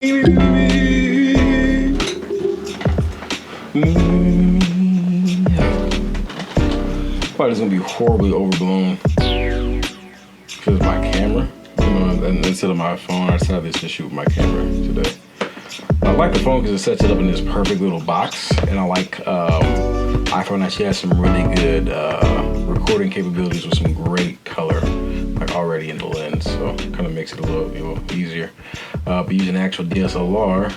Probably just gonna be horribly overblown because of my camera. Instead of my phone, I decided to just shoot with my camera today. I like the phone because it sets it up in this perfect little box, and I like iPhone actually has some really good recording capabilities with some great color, like already in the lens, so it kind of makes it a little easier. But using actual DSLR,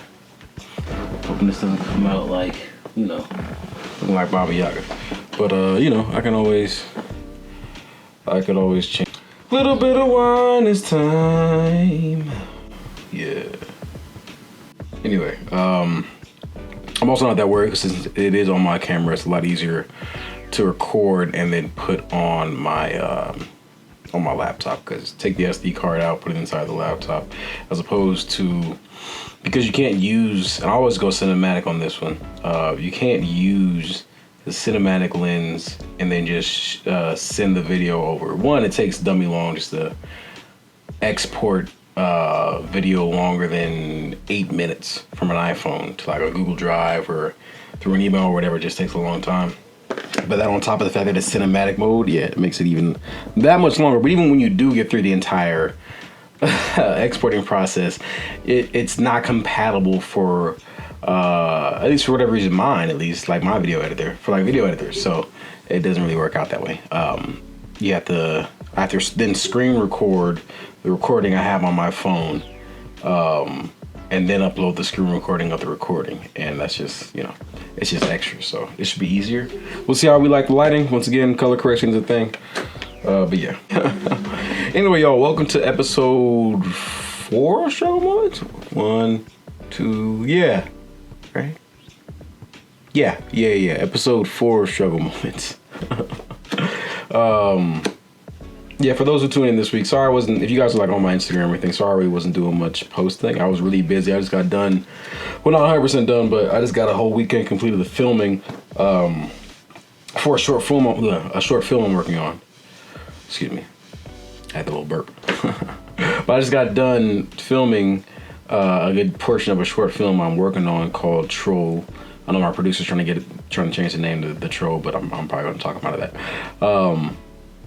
hoping this doesn't come out like looking like Baba Yaga. But I could always change. Little bit of wine is time. Yeah. Anyway, I'm also not that worried since it is on my camera. It's a lot easier to record and then put on my laptop, because take the SD card out, put it inside the laptop, as opposed to, because you can't use, and I always go cinematic on this one, you can't use the cinematic lens and then just send the video over. One, it takes dummy long just to export video longer than 8 minutes from an iPhone to like a Google Drive or through an email or whatever. It just takes a long time. But that on top of the fact that it's cinematic mode, yeah, it makes it even that much longer. But even when you do get through the entire exporting process, it's not compatible for at least for whatever reason, mine, at least, like my video editor, for like video editors. So it doesn't really work out that way. You have to, I have to then screen record the recording I have on my phone, and then upload the screen recording of the recording. And that's just, it's just extra. So it should be easier. We'll see how we like the lighting. Once again, color correction is a thing. But yeah. Anyway, y'all, welcome to episode 4 of Struggle Moments. 1, 2, yeah. Right? Yeah. Episode 4 of Struggle Moments. Yeah, for those who tune in this week, sorry I wasn't, if you guys are like on my Instagram or anything, sorry I wasn't doing much posting. I was really busy. I just got done, well, not 100% done, but I just got a whole weekend completed the filming for a short film I'm working on. Excuse me. I had the little burp. But I just got done filming a good portion of a short film I'm working on called Troll. I know my producer's trying to change the name to The Troll, but I'm probably going to talk about that.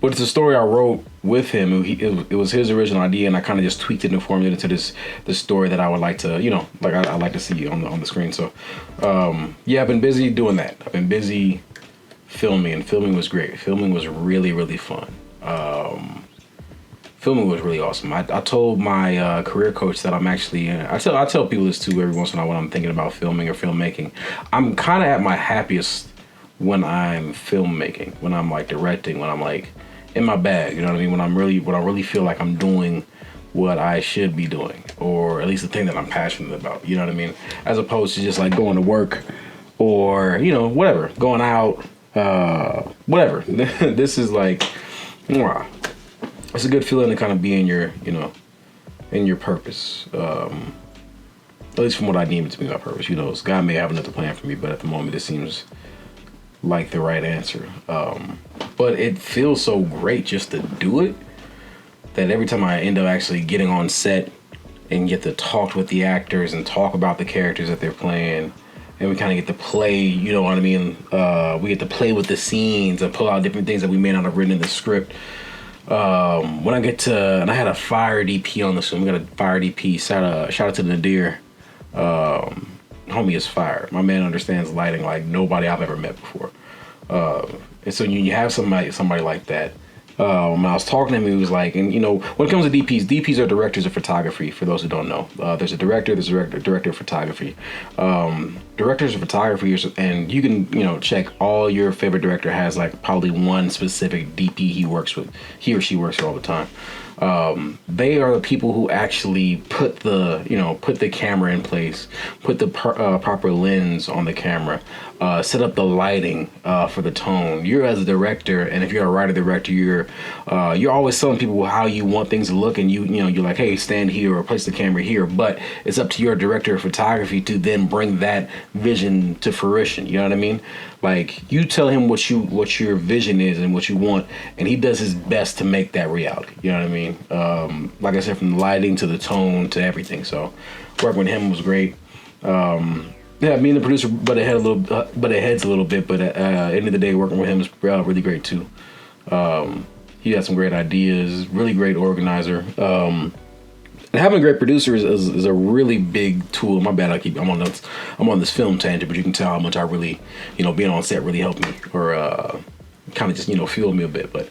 But it's a story I wrote with him. It was his original idea, and I kind of just tweaked it and formed it into this story that I would like to, I like to see on the screen. So, yeah, I've been busy doing that. I've been busy filming, and filming was great. Filming was really, really fun. Filming was really awesome. I told my career coach that I'm actually, I tell people this too every once in a while when I'm thinking about filming or filmmaking. I'm kind of at my happiest when I'm filmmaking, when I'm like directing, when I'm like in my bag, you know what I mean? When I really feel like I'm doing what I should be doing, or at least the thing that I'm passionate about, you know what I mean? As opposed to just like going to work or, whatever, going out, whatever. This is like, mwah. It's a good feeling to kind of be in your, in your purpose. At least from what I deem it to be my purpose. God may have another plan for me, but at the moment it seems like the right answer. But it feels so great just to do it that every time I end up actually getting on set and get to talk with the actors and talk about the characters that they're playing, and we kind of get to play, you know what I mean? We get to play with the scenes and pull out different things that we may not have written in the script. When I get to, and I had a fire DP on this one. We got a fire DP. Shout out to Nadir. Homie is fire. My man understands lighting like nobody I've ever met before. And so you have somebody like that. When I was talking to him, he was like, and when it comes to DPs are directors of photography. For those who don't know, there's a director of photography. Directors of photography, and you can check all your favorite director has like probably one specific DP he or she works with all the time. They are the people who actually put the camera in place, put the proper lens on the camera, set up the lighting for the tone. You're as a director, and if you're a writer director, you're always telling people how you want things to look, and you're like, hey, stand here or place the camera here. But it's up to your director of photography to then bring that vision to fruition. You know what I mean? Like, you tell him what your vision is and what you want, and he does his best to make that reality. You know what I mean? mean? Like I said, from the lighting to the tone to everything. So working with him was great. Yeah, me and the producer butted heads a little bit, but at the end of the day, working with him is really great too. He had some great ideas, really great organizer. And having a great producer is a really big tool. My bad, I'm on this film tangent, but you can tell how much I really, being on set really helped me, or kind of just fueled me a bit. But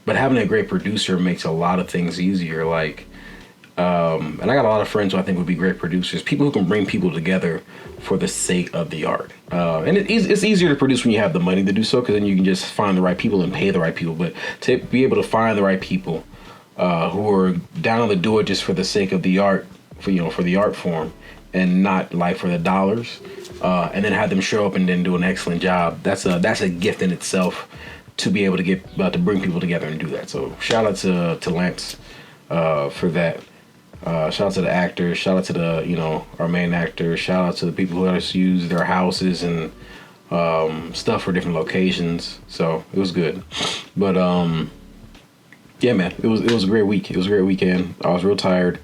having a great producer makes a lot of things easier. Like, and I got a lot of friends who I think would be great producers, people who can bring people together for the sake of the art. And it's easier to produce when you have the money to do so, because then you can just find the right people and pay the right people. But to be able to find the right people who are down to do it just for the sake of the art, for the art form, and not like for the dollars, and then have them show up and then do an excellent job. That's a gift in itself, to be able to get to bring people together and do that. So shout out to Lance for that. Shout out to the actors. Shout out to the our main actors. Shout out to the people who let us use their houses and stuff for different locations. So it was good. But yeah, man, it was a great week. It was a great weekend. I was real tired.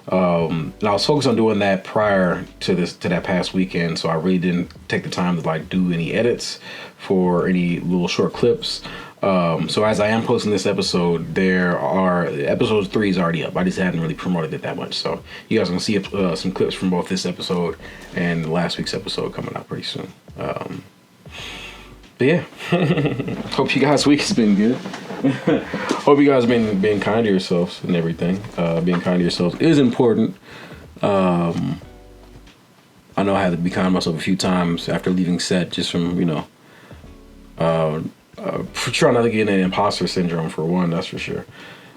And I was focused on doing that prior to that past weekend, so I really didn't take the time to like do any edits for any little short clips. So as I am posting this episode, episode 3 is already up. I just hadn't really promoted it that much, so you guys are gonna see some clips from both this episode and last week's episode coming out pretty soon. But yeah, hope you guys' week has been good. Hope you guys have been kind to yourselves and everything. Being kind to yourselves is important. I know I had to be kind to myself a few times after leaving set, just from trying not to get an imposter syndrome, for one, that's for sure.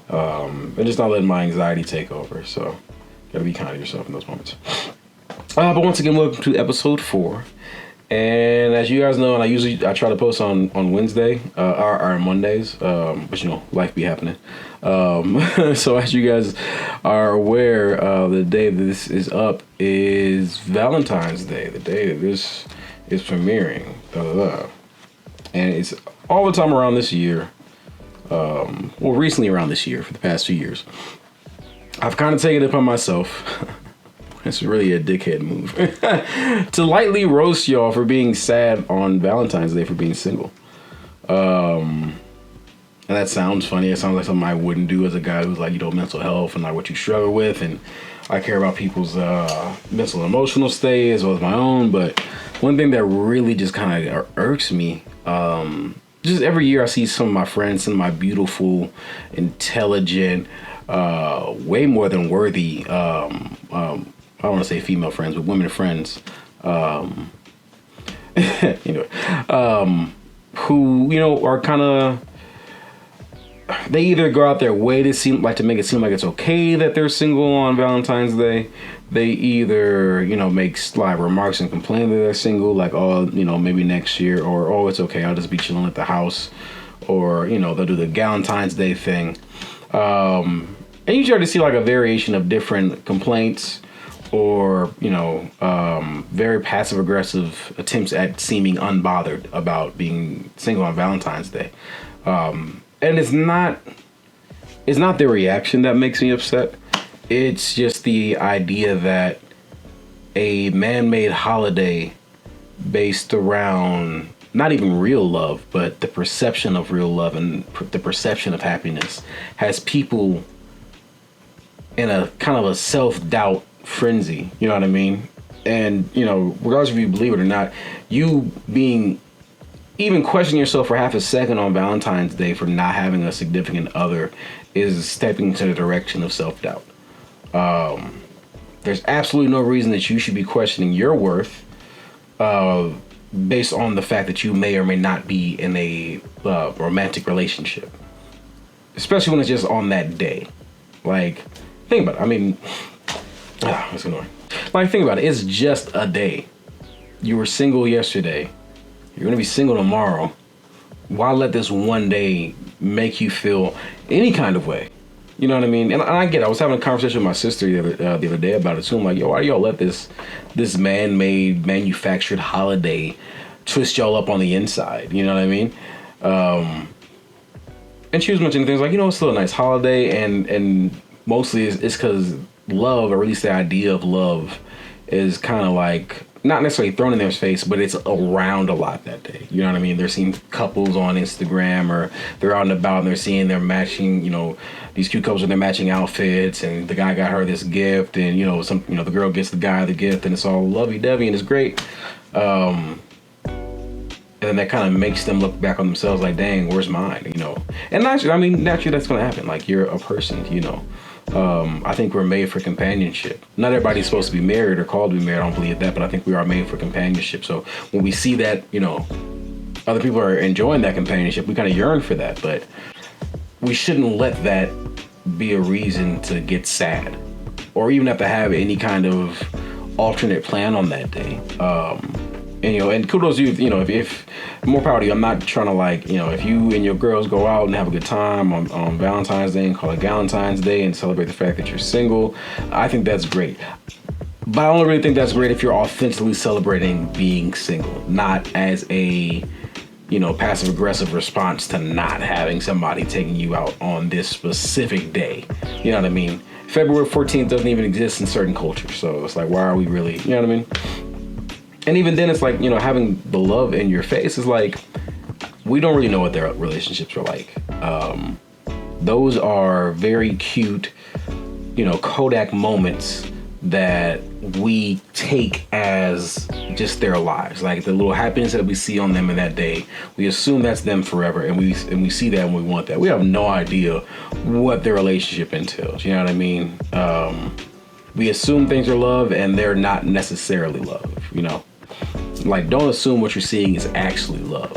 And just not letting my anxiety take over. So gotta be kind to yourself in those moments. But once again, welcome to episode 4. And as you guys know, and I try to post on Wednesday or Mondays, but life be happening. So as you guys are aware, the day that this is up is Valentine's Day, the day that this is premiering. And it's all the time around this year. Recently around this year, for the past few years. I've kind of taken it upon myself. It's really a dickhead move to lightly roast y'all for being sad on Valentine's Day for being single. And that sounds funny. It sounds like something I wouldn't do as a guy who's like, mental health and like what you struggle with. And I care about people's mental and emotional state as well as my own. But one thing that really just kind of irks me, just every year I see some of my friends, some of my beautiful, intelligent, way more than worthy, I don't want to say female friends, but women friends, who, are kind of, they either go out their way to make it seem like it's okay that they're single on Valentine's Day. They either, make sly remarks and complain that they're single, like, oh, maybe next year, or, oh, it's okay, I'll just be chilling at the house, or, they'll do the Galentine's Day thing. And you start to see like a variation of different complaints, or, very passive aggressive attempts at seeming unbothered about being single on Valentine's Day. And it's not their reaction that makes me upset. It's just the idea that a man-made holiday based around not even real love, but the perception of real love and the perception of happiness has people in a kind of a self-doubt frenzy, you know what I mean? And, regardless if you believe it or not, you even questioning yourself for half a second on Valentine's Day for not having a significant other is stepping into the direction of self-doubt. There's absolutely no reason that you should be questioning your worth based on the fact that you may or may not be in a romantic relationship, especially when it's just on that day. Like, think about it. I mean, it's annoying. Like, think about it. It's just a day. You were single yesterday. You're gonna be single tomorrow. Why let this one day make you feel any kind of way? You know what I mean? And I get it. I was having a conversation with my sister the other day about it too. I'm like, yo, why do y'all let this man-made, manufactured holiday twist y'all up on the inside? You know what I mean? And she was mentioning things like, it's still a nice holiday, and mostly it's because love, or at least the idea of love, is kind of like not necessarily thrown in their face, but it's around a lot that day. You know what I mean? They're seeing couples on Instagram, or they're out and about and they're seeing their matching, these cute couples with their matching outfits, and the guy got her this gift, and the girl gets the guy the gift, and it's all lovey-dovey and it's great. And then that kind of makes them look back on themselves like, dang, where's mine? And naturally that's going to happen. Like, you're a person, I think we're made for companionship. Not everybody's supposed to be married or called to be married. I don't believe that, but I think we are made for companionship. So when we see that, other people are enjoying that companionship, we kind of yearn for that. But we shouldn't let that be a reason to get sad, or even have to have any kind of alternate plan on that day. And kudos to you, if more power to you. I'm not trying to if you and your girls go out and have a good time on Valentine's Day and call it Galentine's Day and celebrate the fact that you're single, I think that's great. But I don't really think that's great if you're authentically celebrating being single, not as a, passive aggressive response to not having somebody taking you out on this specific day. You know what I mean? February 14th doesn't even exist in certain cultures. So it's like, why are we really, you know what I mean? And even then, it's like, having the love in your face is like, we don't really know what their relationships are like. Those are very cute, Kodak moments that we take as just their lives. Like the little happiness that we see on them in that day, we assume that's them forever, and we see that and we want that. We have no idea what their relationship entails. You know what I mean? We assume things are love, and they're not necessarily love, Like, don't assume what you're seeing is actually love.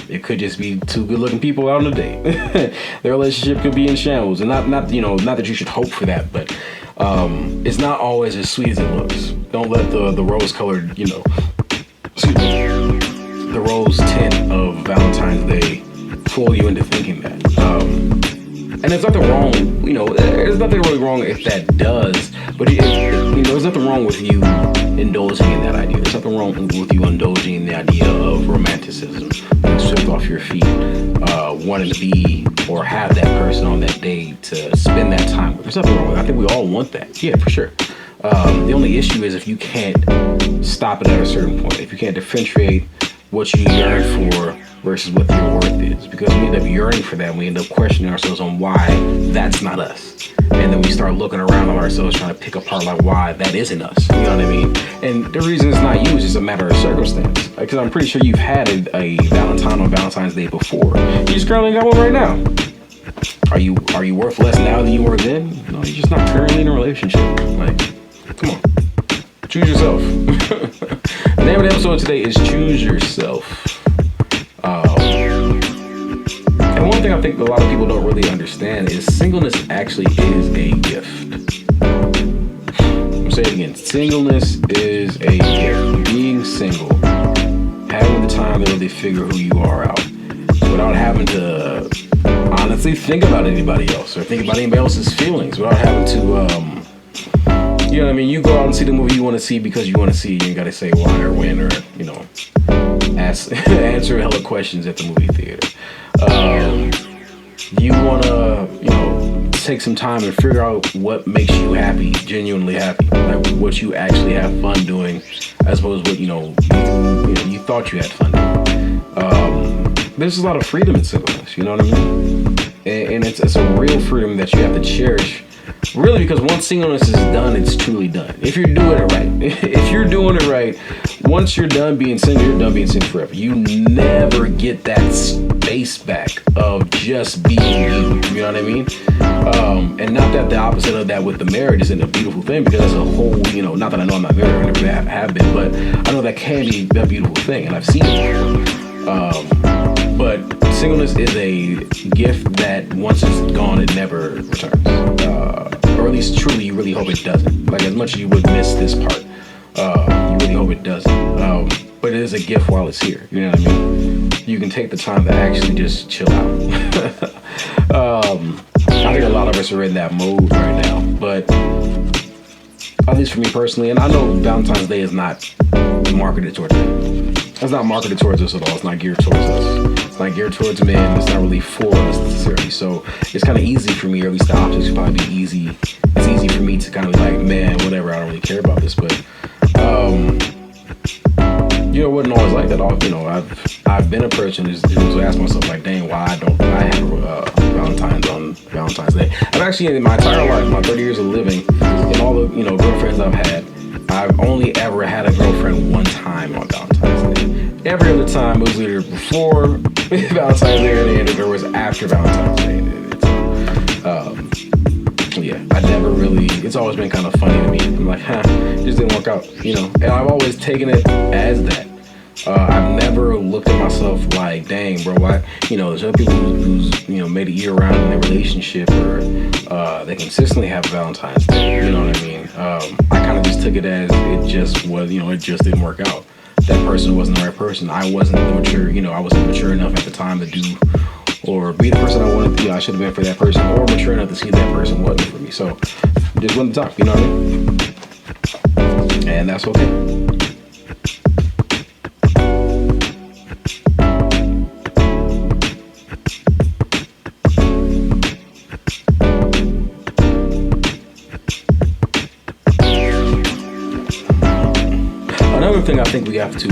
It could just be two good-looking people out on a date. Their relationship could be in shambles, and not that you should hope for that, but it's not always as sweet as it looks. Don't let the rose-colored, the rose tint of Valentine's Day fool you into thinking that. And there's nothing wrong, there's nothing really wrong if that does, but there's nothing wrong with you indulging in that idea. There's nothing wrong with you indulging in the idea of romanticism, being swept off your feet, wanting to be or have that person on that day to spend that time with. There's nothing wrong with it. I think we all want that. Yeah, for sure. The only issue is if you can't stop it at a certain point, if you can't differentiate what you yearn for versus what your worth is, because we end up yearning for that and we end up questioning ourselves on why that's not us, and then we start looking around on ourselves trying to pick apart like why that isn't us. You know what I mean? And the reason it's not you is just a matter of circumstance, because I'm pretty sure you've had a Valentine on Valentine's Day before. You just currently got one right now. Are you worth less now than you were then? No, you're just not currently in a relationship. Like, come on, choose yourself. The name of the episode today is Choose Yourself. And one thing I think a lot of people don't really understand is singleness actually is a gift. I'm saying it again, singleness is a gift. Being single, having the time to really figure who you are out without having to honestly think about anybody else or think about anybody else's feelings, without having to you know what I mean? You go out and see the movie you want to see because you want to see. You ain't got to say why or when, or answer hella questions at the movie theater. You want to take some time and figure out what makes you happy, genuinely happy, like what you actually have fun doing, as opposed to what you thought you had fun doing. There's a lot of freedom in singleness. You know what I mean? And it's a real freedom that you have to cherish. Really, because once singleness is done, it's truly done. If you're doing it right. If you're doing it right, once you're done being single, you're done being single forever. You never get that space back of just being you. You know what I mean? And not that the opposite of that with the marriage isn't a beautiful thing, because it's a whole, not that I know I'm not married or never have been, but I know that can be a beautiful thing, and I've seen it before. But singleness is a gift that once it's gone, it never returns. Or at least truly, you really hope it doesn't. Like, as much as you would miss this part, you really hope it doesn't. But it is a gift while it's here. You know what I mean? You can take the time to actually just chill out. I think a lot of us are in that mode right now. But at least for me personally, and I know Valentine's Day is not marketed towards me. It's not marketed towards us at all. It's not geared towards us. like geared towards men. It's not really for us necessarily. So it's kind of easy for me, or at least the optics would probably be easy. It's easy for me to kind of like, man, whatever. I don't really care about this, but it wasn't always like that. I've been a person who's asked myself like, dang, why don't I have Valentine's on Valentine's Day? I've actually, in my entire life, my 30 years of living, and all the girlfriends I've had, I've only ever had a girlfriend one time on Valentine's Day. Every other time it was either before Valentine's Day and or it was after Valentine's Day. I never really, it's always been kind of funny to me. I'm like, it just didn't work out, and I've always taken it as that. I've never looked at myself like, dang, bro, why, there's other people who's made it year round in their relationship, or they consistently have Valentine's Day, you know what I mean? I kind of just took it as it just was, it just didn't work out. That person wasn't the right person. I wasn't mature, I wasn't mature enough at the time to do or be the person I wanted to be. I should have been for that person, or mature enough to see that person wasn't for me. So just wasn't the time, you know what I mean? And that's okay. Another thing I think we have to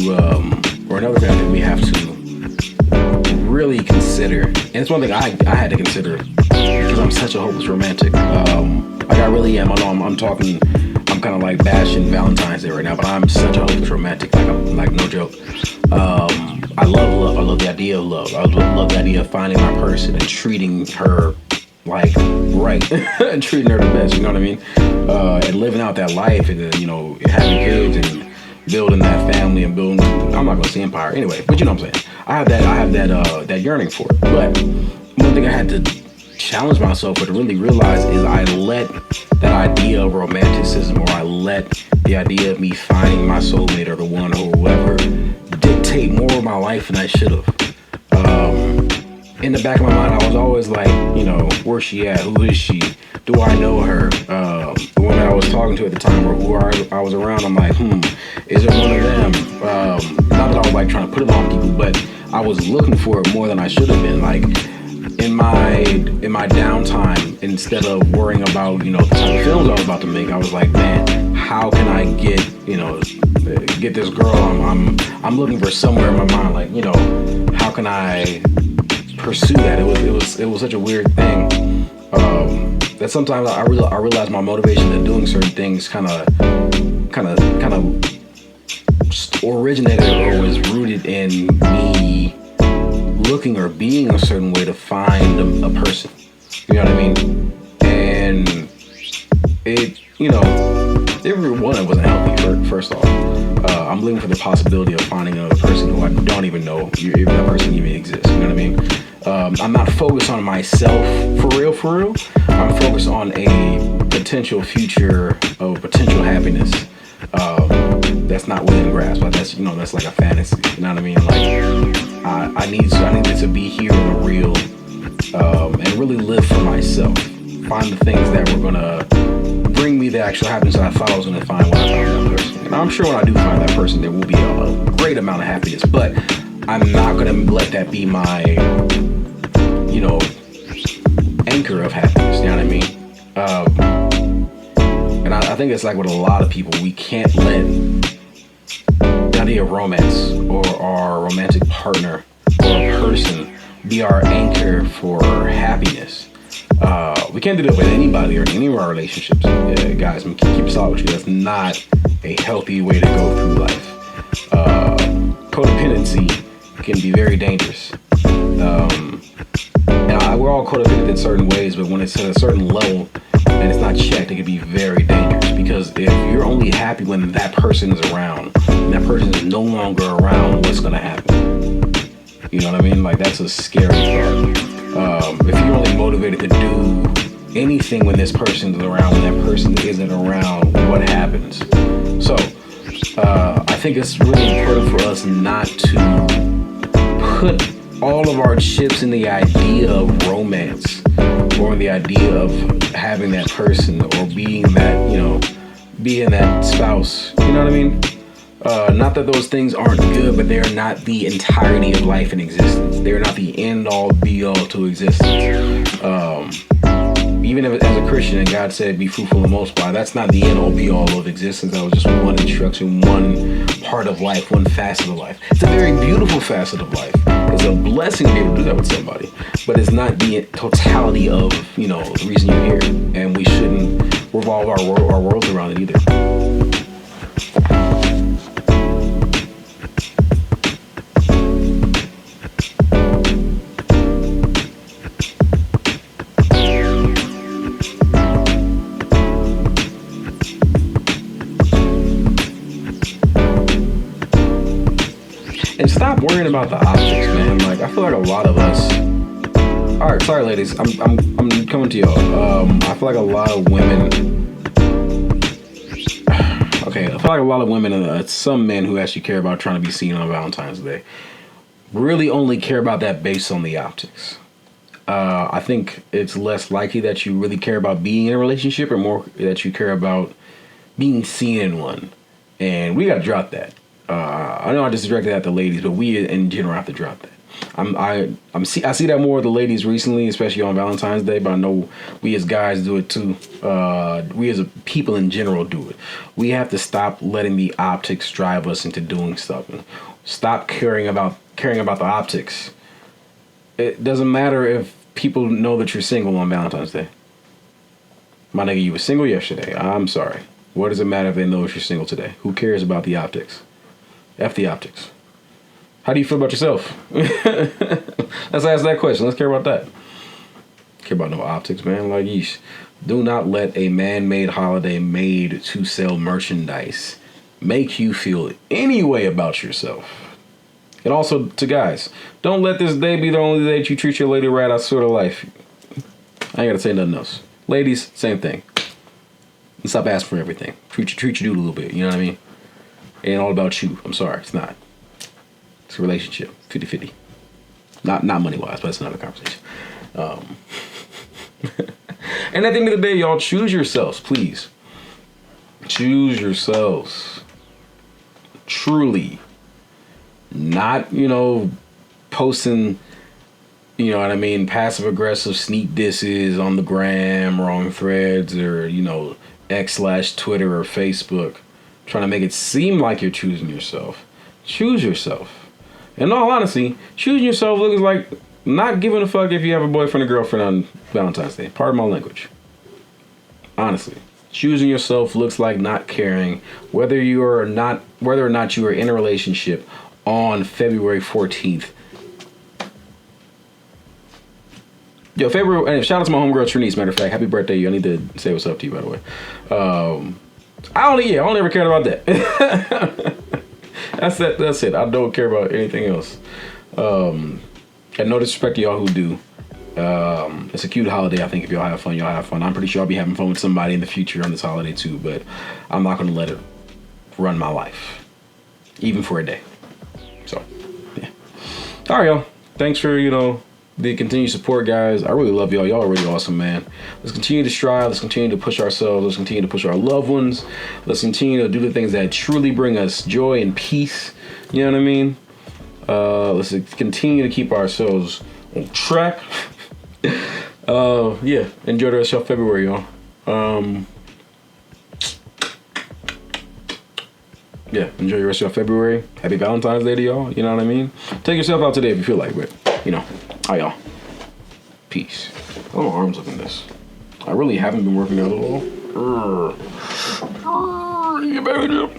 really consider, and it's one thing I had to consider because I'm such a hopeless romantic. Like I really am. I know I'm talking. I'm kind of like bashing Valentine's Day right now, but I'm such a hopeless romantic. Like no joke. I love love. I love the idea of love. I love the idea of finding my person and treating her like right and treating her the best. You know what I mean? And living out that life, and then having kids and building that family and building. I'm not gonna say empire anyway, but you know what I'm saying. I have that yearning for it. But one thing I had to challenge myself with to really realize is I let that idea of romanticism, or I let the idea of me finding my soulmate or the one or whoever dictate more of my life than I should have. In the back of my mind, I was always like, where's she at? Who is she? Do I know her? The one that I was talking to at the time, or who I was around, I'm like, is it one of them? Not that I was like trying to put it on people, but I was looking for it more than I should have been. Like in my downtime, instead of worrying about the type of films I was about to make, I was like, man, how can I get this girl? I'm looking for somewhere in my mind, like how can I pursue that? It was such a weird thing. That sometimes I realize my motivation in doing certain things kind of originated or was rooted in me looking or being a certain way to find a person. You know what I mean? And it, every one of it wasn't healthy. First off, I'm looking for the possibility of finding another person who I don't even know if that person even exists. You know what I mean? I'm not focused on myself for real. I'm focused on a potential future of potential happiness. That's not within grasp. But that's that's like a fantasy. You know what I mean? Like I need to be here in the real, and really live for myself. Find the things that were gonna bring me the actual happiness that I thought I was gonna find when I found that person. And I'm sure when I do find that person, there will be a great amount of happiness. But I'm not gonna let that be my anchor of happiness. You know what I mean? And I think it's like with a lot of people, we can't let the idea of romance or our romantic partner or a person be our anchor for happiness. We can't do that with anybody or any of our relationships. Guys, I'm keep it solid with you. That's not a healthy way to go through life. Codependency can be very dangerous. We're all codependent in certain ways, but when it's at a certain level and it's not checked, it can be very dangerous. Because if you're only happy when that person is around, and that person is no longer around, what's gonna happen? You know what I mean? Like that's a scary part. If you're only motivated to do anything when this person's around, when that person isn't around, what happens? So I think it's really important for us not to put all of our chips in the idea of romance or the idea of having that person or being that, being that spouse. You know what I mean? Not that those things aren't good, but they are not the entirety of life and existence. They are not the end all be all to existence. Even if, as a Christian, and God said, "Be fruitful and multiply," that's not the end all be all of existence. That was just one instruction, one part of life, one facet of life. It's a very beautiful facet of life. It's a blessing to be able to do that with somebody, but it's not the totality of the reason you're here, and we shouldn't revolve our worlds around it either. And stop worrying about the optics, man. Like, I feel like a lot of us. All right, sorry, ladies. I'm coming to y'all. I feel like a lot of women. Okay, I feel like a lot of women and some men who actually care about trying to be seen on Valentine's Day really only care about that based on the optics. I think it's less likely that you really care about being in a relationship, or more that you care about being seen in one. And we got to drop that. I know I just directed at the ladies, but we in general have to drop that. I see that more with the ladies recently, especially on Valentine's Day, but I know we as guys do it too. We as a people in general do it. We have to stop letting the optics drive us into doing something. Stop caring about the optics. It doesn't matter if people know that you're single on Valentine's Day. My nigga, you were single yesterday. I'm sorry. What does it matter if they know if you're single today? Who cares about the optics? F the optics. How do you feel about yourself? Let's ask that question. Let's care about that. Care about no optics, man. Like, yeesh. Do not let a man-made holiday made to sell merchandise make you feel any way about yourself. And also to guys, don't let this day be the only day that you treat your lady right. I swear to life. I ain't gotta say nothing else. Ladies, same thing. And stop asking for everything. Treat your dude a little bit. You know what I mean? It ain't all about you. I'm sorry, it's not. It's a relationship, 50-50. Not money-wise, but that's another conversation. And at the end of the day, y'all, choose yourselves, please. Choose yourselves. Truly. Not, posting, passive-aggressive sneak disses on the gram or on Threads or, X/Twitter or Facebook. Trying to make it seem like you're choosing yourself. Choose yourself. In all honesty, choosing yourself looks like not giving a fuck if you have a boyfriend or girlfriend on Valentine's Day. Pardon my language. Honestly, choosing yourself looks like not caring whether or not you are in a relationship on February 14th. Yo, and shout out to my homegirl Trinice. Matter of fact, happy birthday. I need to say what's up to you, by the way. I only ever cared about that. That's it. I don't care about anything else. And no disrespect to y'all who do. It's a cute holiday. I think if y'all have fun, y'all have fun. I'm pretty sure I'll be having fun with somebody in the future on this holiday too, but I'm not going to let it run my life, even for a day. So, yeah. All right, y'all. Thanks for, the continued support, guys. I really love y'all. Y'all are really awesome, man. Let's continue to strive. Let's continue to push ourselves. Let's continue to push our loved ones. Let's continue to do the things that truly bring us joy and peace. You know what I mean? Let's continue to keep ourselves on track. Yeah. Enjoy the rest of February, y'all. Yeah. Enjoy the rest of February. Happy Valentine's Day to y'all. You know what I mean? Take yourself out today if you feel like it. All right, y'all. Peace. Oh, my arms looking this. I really haven't been working out at all. You better do.